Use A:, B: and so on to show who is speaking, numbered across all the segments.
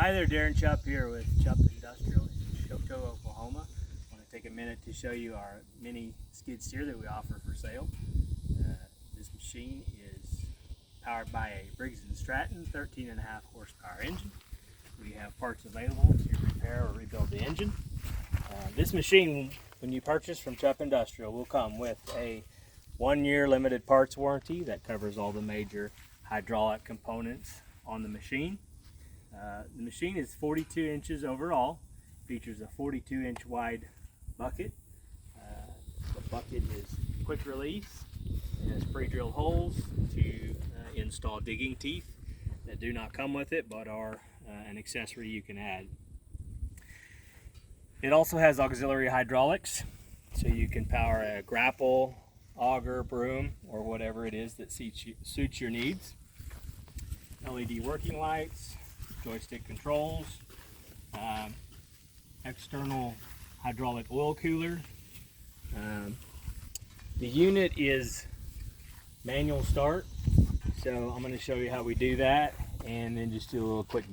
A: Hi there, Darren Chupp here with Chupp Industrial in Choteau, Oklahoma. I want to take a minute to show you our mini skid steer that we offer for sale. This machine is powered by a Briggs & Stratton 13.5 horsepower engine. We have parts available to repair or rebuild the engine. This machine, when you purchase from Chupp Industrial, will come with a 1-year limited parts warranty that covers all the major hydraulic components on the machine. The machine is 42 inches overall, features a 42-inch wide bucket. The bucket is quick release. It has pre-drilled holes to install digging teeth that do not come with it but are an accessory you can add. It also has auxiliary hydraulics, so you can power a grapple, auger, broom, or whatever it is that suits your needs. LED working lights, joystick controls, external hydraulic oil cooler. The unit is manual start, so I'm going to show you how we do that and then just do a little quick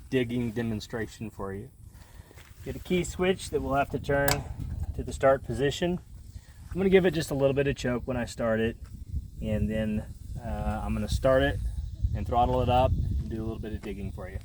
A: digging demonstration for you. Get a key switch that we'll have to turn to the start position. I'm going to give it just a little bit of choke when I start it, and then I'm going to start it and throttle it up and do a little bit of digging for you.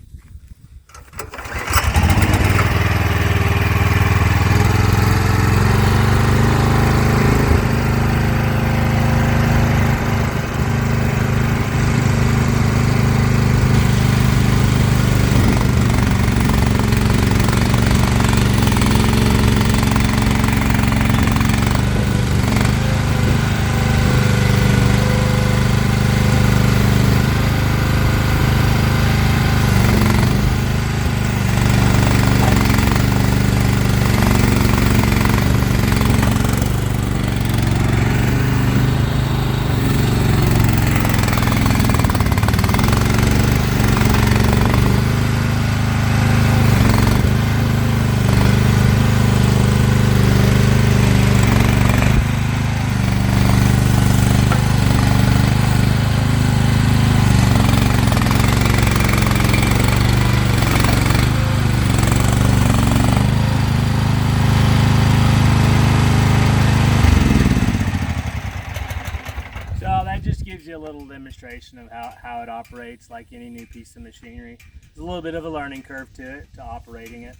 A: So that just gives you a little demonstration of how it operates like any new piece of machinery. There's a little bit of a learning curve to it, to operating it.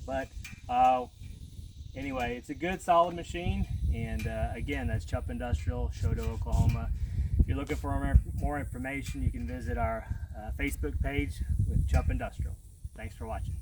A: But anyway, it's a good solid machine, and again, that's Chupp Industrial, Choteau, Oklahoma. If you're looking for more information, you can visit our Facebook page with Chupp Industrial. Thanks for watching.